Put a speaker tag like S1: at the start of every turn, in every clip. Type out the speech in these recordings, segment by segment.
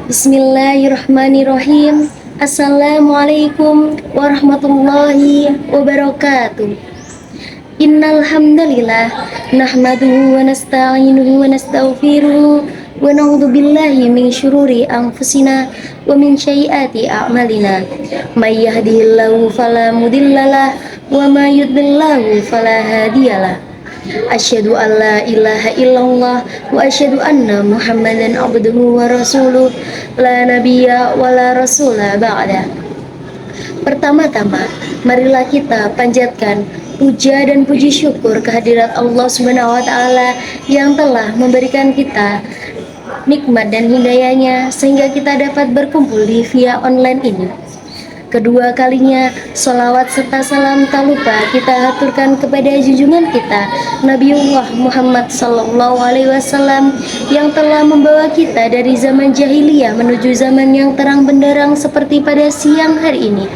S1: Bismillahirrahmanirrahim. Assalamualaikum warahmatullahi wabarakatuh. Innal hamdalillah nahmaduhu wa nasta'inuhu wa nastaghfiruh wa na'udzu billahi min syururi anfusina wa min sayyiati a'malina. May yahdihillahu fala mudhillalah wa may yudlillahu fala hadiyalah. Asyhadu an la ilaha illallah wa asyhadu anna Muhammadan abduhu wa rasuluh la nabiyya wa la rasula ba'da. Pertama-tama, marilah kita panjatkan puja dan puji syukur kehadirat Allah Subhanahu wa taala yang telah memberikan kita nikmat dan hidayahnya sehingga kita dapat berkumpul di via online ini. Kedua kalinya, salawat serta salam tak lupa kita haturkan kepada junjungan kita Nabiullah Muhammad Sallallahu Alaihi Wasallam yang telah membawa kita dari zaman jahiliyah menuju zaman yang terang benderang seperti pada siang hari ini.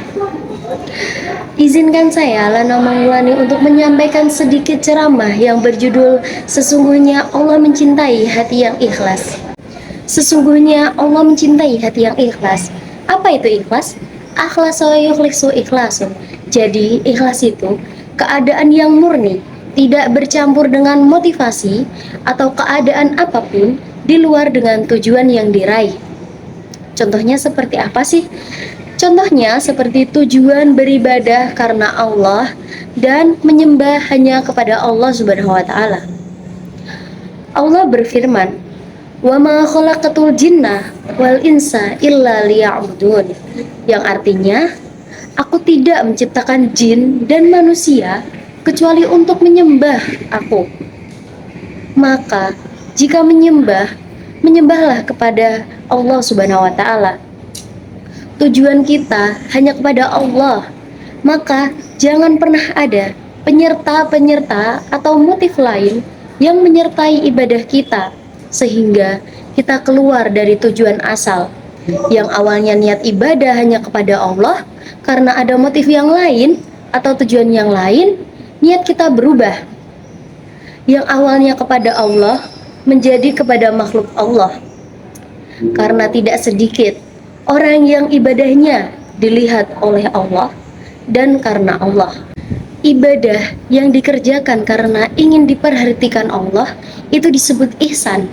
S1: Izinkan saya Lana Maulani untuk menyampaikan sedikit ceramah yang berjudul Sesungguhnya Allah mencintai hati yang ikhlas. Sesungguhnya Allah mencintai hati yang ikhlas. Apa itu ikhlas? Akhlasu yukhlisu ikhlasun. Jadi ikhlas itu keadaan yang murni, tidak bercampur dengan motivasi atau keadaan apapun di luar dengan tujuan yang diraih. Contohnya seperti apa sih? Contohnya seperti tujuan beribadah karena Allah dan menyembah hanya kepada Allah Subhanahu wa taala. Allah berfirman, "Wa ma khalaqatul jinna wal insa illa liya'budun." Yang artinya, aku tidak menciptakan jin dan manusia kecuali untuk menyembah aku. Maka, jika menyembahlah kepada Allah Subhanahu wa taala. Tujuan kita hanya kepada Allah. Maka, jangan pernah ada penyerta-penyerta atau motif lain yang menyertai ibadah kita sehingga kita keluar dari tujuan asal. Yang awalnya niat ibadah hanya kepada Allah, karena ada motif yang lain atau tujuan yang lain, niat kita berubah. Yang awalnya kepada Allah menjadi kepada makhluk Allah. Karena tidak sedikit orang yang ibadahnya dilihat oleh Allah dan karena Allah. Ibadah yang dikerjakan karena ingin diperhatikan Allah itu disebut ihsan.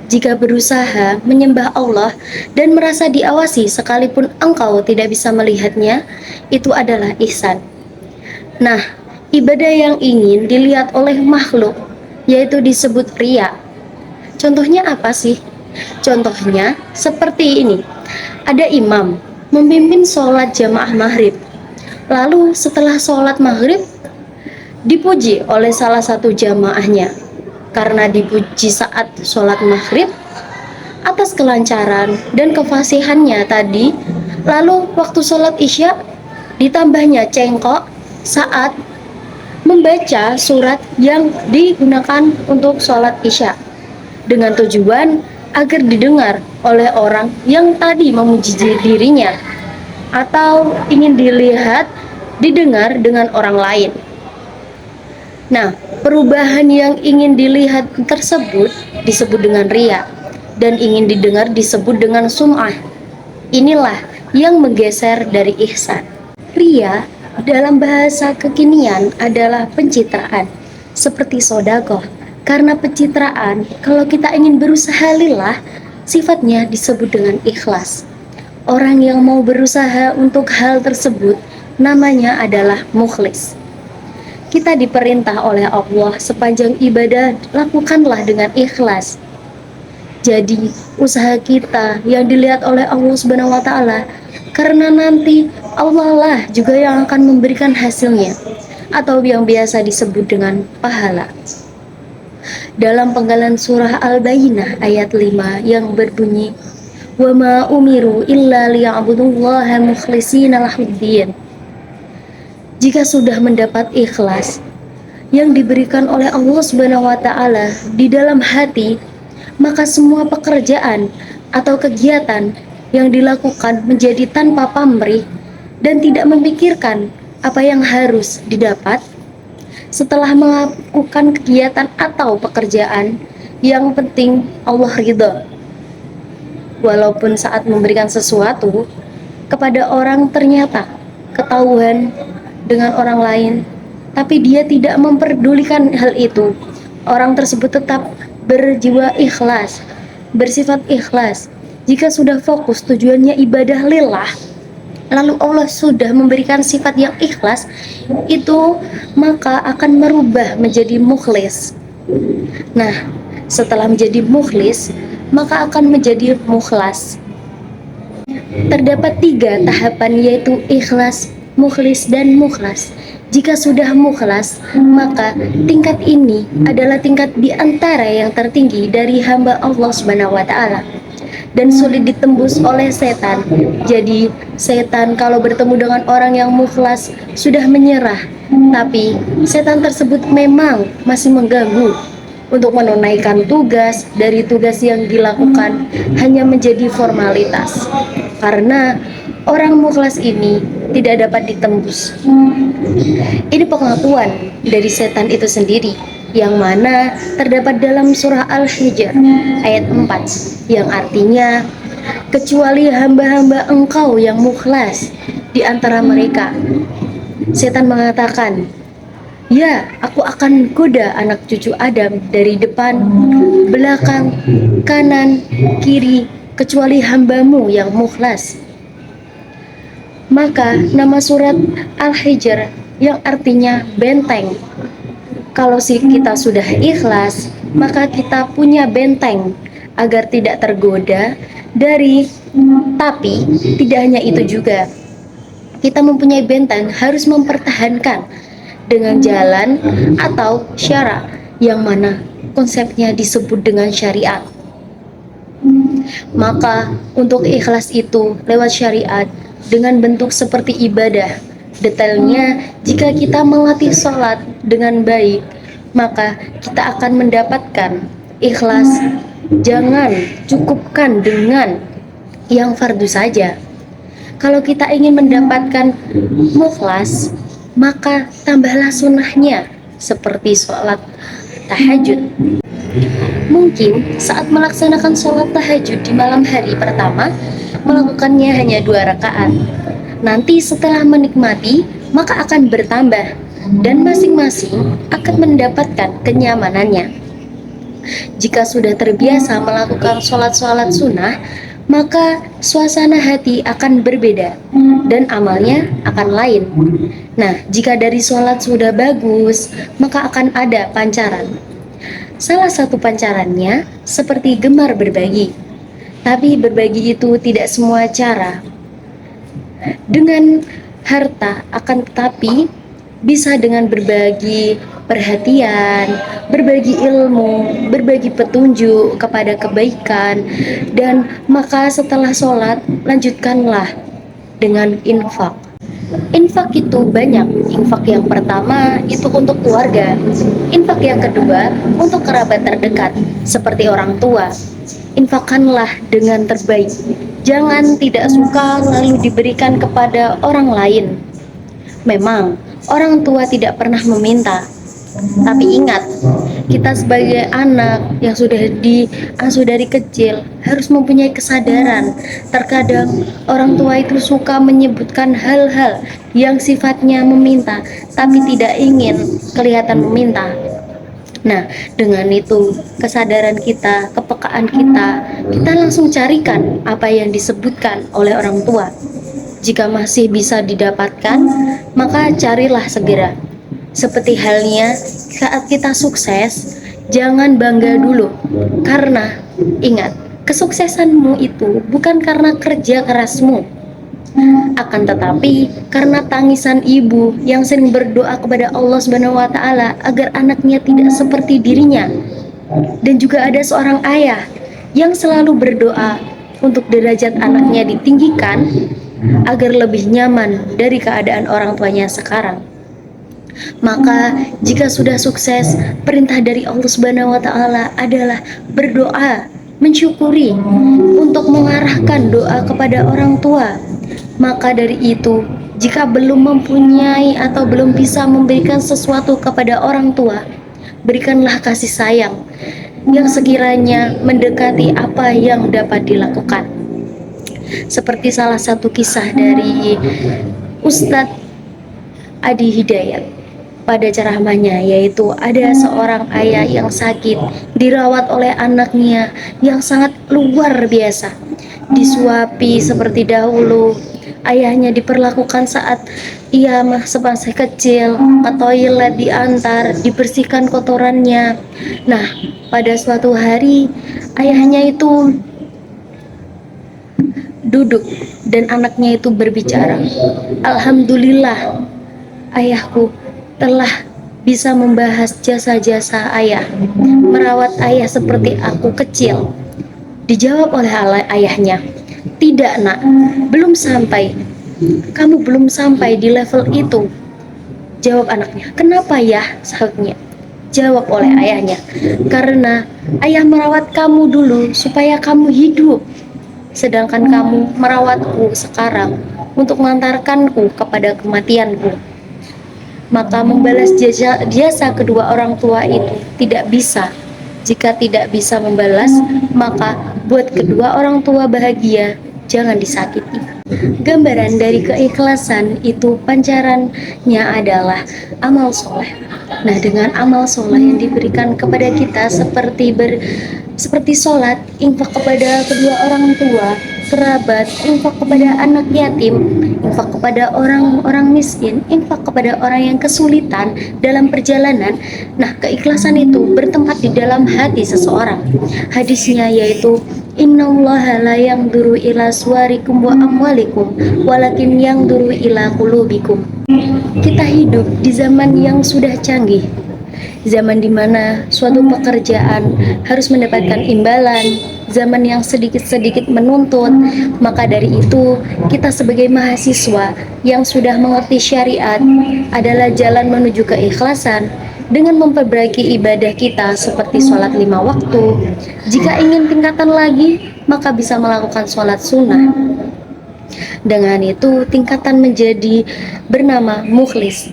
S1: Jika berusaha menyembah Allah dan merasa diawasi sekalipun engkau tidak bisa melihatnya, itu adalah ihsan. Nah, ibadah yang ingin dilihat oleh makhluk, yaitu disebut riya. Contohnya apa sih? Contohnya seperti ini. Ada imam memimpin sholat jamaah maghrib. Lalu setelah sholat maghrib, dipuji oleh salah satu jamaahnya. Karena dipuji saat sholat maghrib atas kelancaran dan kefasihannya tadi, lalu waktu sholat isya ditambahnya cengkok saat membaca surat yang digunakan untuk sholat isya dengan tujuan agar didengar oleh orang yang tadi memuji dirinya atau ingin dilihat, didengar dengan orang lain. Nah, perubahan yang ingin dilihat tersebut disebut dengan riya dan ingin didengar disebut dengan sum'ah. Inilah yang menggeser dari ihsan. Riya dalam bahasa kekinian adalah pencitraan, seperti sedekah. Karena pencitraan, kalau kita ingin berusaha lillah, sifatnya disebut dengan ikhlas. Orang yang mau berusaha untuk hal tersebut namanya adalah mukhlis. Kita diperintah oleh Allah sepanjang ibadah lakukanlah dengan ikhlas. Jadi usaha kita yang dilihat oleh Allah Subhanahu wa taala, karena nanti Allah lah juga yang akan memberikan hasilnya atau yang biasa disebut dengan pahala. Dalam penggalan surah Al-Bayyinah ayat 5 yang berbunyi, "Wa ma umiru illa liya'budullaha mukhlishina lahuddin." Jika sudah mendapat ikhlas yang diberikan oleh Allah Subhanahu wa taala di dalam hati, maka semua pekerjaan atau kegiatan yang dilakukan menjadi tanpa pamrih dan tidak memikirkan apa yang harus didapat. Setelah melakukan kegiatan atau pekerjaan, yang penting Allah ridha. walaupun saat memberikan sesuatu kepada orang ternyata ketahuan dengan orang lain, tapi dia tidak memperdulikan hal itu. Orang tersebut tetap berjiwa ikhlas, bersifat ikhlas. Jika sudah fokus tujuannya ibadah lillah, lalu Allah sudah memberikan sifat yang ikhlas, itu maka akan merubah menjadi mukhlis. Nah, setelah menjadi mukhlis, maka akan menjadi mukhlas. Terdapat 3 tahapan, yaitu ikhlas, mukhlis, dan mukhlas. Jika sudah mukhlas, maka tingkat ini adalah tingkat di antara yang tertinggi dari hamba Allah Subhanahu wa taala dan sulit ditembus oleh setan. Jadi, setan kalau bertemu dengan orang yang mukhlas sudah menyerah, tapi setan tersebut memang masih mengganggu untuk menunaikan tugas dari tugas yang dilakukan hanya menjadi formalitas. Karena orang mukhlas ini tidak dapat ditembus. Ini pengakuan dari setan itu sendiri, yang mana terdapat dalam surah Al-Hijr ayat 4, yang artinya, kecuali hamba-hamba engkau yang mukhlas di antara mereka. Setan mengatakan, ya, aku akan goda anak cucu Adam dari depan, belakang, kanan, kiri, kecuali hambamu yang mukhlas. Maka nama surat Al-Hijr yang artinya benteng. Kalau kita sudah ikhlas, maka kita punya benteng agar tidak tergoda dari, tapi tidak hanya itu juga. Kita mempunyai benteng harus mempertahankan dengan jalan atau syara, yang mana konsepnya disebut dengan syariat. Maka untuk ikhlas itu lewat syariat dengan bentuk seperti ibadah. Detailnya, jika kita melatih sholat dengan baik, maka kita akan mendapatkan ikhlas. Jangan cukupkan dengan yang fardu saja. Kalau kita ingin mendapatkan mukhlas, maka tambahlah sunnahnya seperti sholat tahajud. Mungkin saat melaksanakan sholat tahajud di malam hari pertama, melakukannya hanya 2 rakaat. Nanti setelah menikmati, maka akan bertambah dan masing-masing akan mendapatkan kenyamanannya. Jika sudah terbiasa melakukan sholat-sholat sunnah, maka suasana hati akan berbeda dan amalnya akan lain. Nah, jika dari sholat sudah bagus, maka akan ada pancaran. Salah satu pancarannya seperti gemar berbagi. Tapi berbagi itu tidak semua cara. Dengan harta, akan tetapi bisa dengan berbagi perhatian, berbagi ilmu, berbagi petunjuk kepada kebaikan. Dan maka setelah sholat, lanjutkanlah dengan infak. Infak itu banyak. Infak yang pertama itu untuk keluarga. Infak yang kedua untuk kerabat terdekat seperti orang tua. Infakkanlah dengan terbaik. Jangan tidak suka lalu diberikan kepada orang lain. Memang orang tua tidak pernah meminta, tapi ingat, kita sebagai anak yang sudah diasuh dari kecil harus mempunyai kesadaran. Terkadang orang tua itu suka menyebutkan hal-hal yang sifatnya meminta, tapi tidak ingin kelihatan meminta. Nah, dengan itu kesadaran kita, kepekaan kita langsung carikan apa yang disebutkan oleh orang tua. Jika masih bisa didapatkan, maka carilah segera. Seperti halnya saat kita sukses, jangan bangga dulu. Karena ingat, kesuksesanmu itu bukan karena kerja kerasmu, akan tetapi karena tangisan ibu yang sering berdoa kepada Allah Subhanahu wa taala agar anaknya tidak seperti dirinya. Dan juga ada seorang ayah yang selalu berdoa untuk derajat anaknya ditinggikan agar lebih nyaman dari keadaan orang tuanya sekarang. Maka jika sudah sukses, perintah dari Allah Subhanahu wa taala adalah berdoa, mensyukuri, untuk mengarahkan doa kepada orang tua. Maka dari itu, jika belum mempunyai atau belum bisa memberikan sesuatu kepada orang tua, berikanlah kasih sayang. yang sekiranya mendekati apa yang dapat dilakukan. Seperti salah satu kisah dari Ustadz Adi Hidayat pada ceramahnya, yaitu ada seorang ayah yang sakit dirawat oleh anaknya yang sangat luar biasa, disuapi seperti dahulu. Ayahnya diperlakukan saat ia masih kecil, ke toilet diantar, dibersihkan kotorannya. Nah, pada suatu hari ayahnya itu duduk dan anaknya itu berbicara, "Alhamdulillah, ayahku telah bisa membahas jasa-jasa ayah, merawat ayah seperti aku kecil." Dijawab oleh ayahnya, "Tidak nak, belum sampai. Kamu belum sampai di level itu." Jawab anaknya. "Kenapa ya?" sahutnya. Jawab oleh ayahnya, "Karena ayah merawat kamu dulu supaya kamu hidup, sedangkan kamu merawatku sekarang untuk mengantarkanku kepada kematianku. Maka membalas jasa kedua orang tua itu tidak bisa. Jika tidak bisa membalas, maka buat kedua orang tua bahagia, jangan disakiti." Gambaran dari keikhlasan itu pancarannya adalah amal soleh. Nah, dengan amal soleh yang diberikan kepada kita seperti sholat, infak kepada kedua orang tua, kerabat, infak kepada anak yatim, infak kepada orang-orang miskin, infak kepada orang yang kesulitan dalam perjalanan. Nah, keikhlasan itu bertempat di dalam hati seseorang. Hadisnya yaitu, "Innallaha la yanzuru ila suwarikum wa amwalikum, walakin yanzuru ila qulubikum." Kita hidup di zaman yang sudah canggih, zaman dimana suatu pekerjaan harus mendapatkan imbalan, zaman yang sedikit-sedikit menuntut. Maka dari itu, kita sebagai mahasiswa yang sudah mengerti syariat adalah jalan menuju keikhlasan dengan memperbaiki ibadah kita seperti sholat 5 waktu. Jika ingin tingkatan lagi, maka bisa melakukan sholat sunnah. Dengan itu, tingkatan menjadi bernama mukhlis.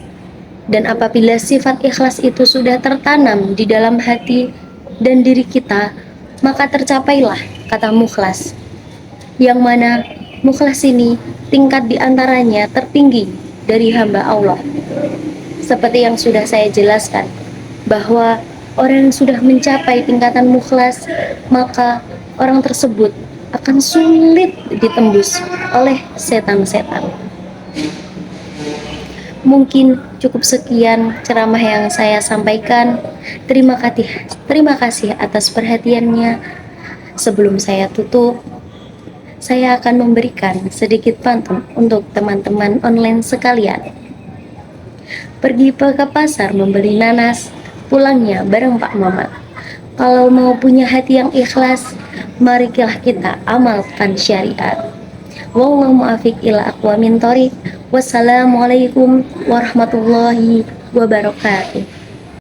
S1: Dan apabila sifat ikhlas itu sudah tertanam di dalam hati dan diri kita, maka tercapailah kata mukhlas. Yang mana mukhlas ini tingkat diantaranya tertinggi dari hamba Allah. Seperti yang sudah saya jelaskan, bahwa orang yang sudah mencapai tingkatan mukhlas, maka orang tersebut akan sulit ditembus oleh setan-setan. Mungkin cukup sekian ceramah yang saya sampaikan. Terima kasih atas perhatiannya. Sebelum saya tutup, saya akan memberikan sedikit pantun untuk teman-teman online sekalian. Pergi ke pasar membeli nanas, pulangnya bareng Pak Mamat. Kalau mau punya hati yang ikhlas, marilah kita amalkan syariat. Wallahu muwaffiq ila aqwamit thoriq. Wassalamualaikum warahmatullahi wabarakatuh.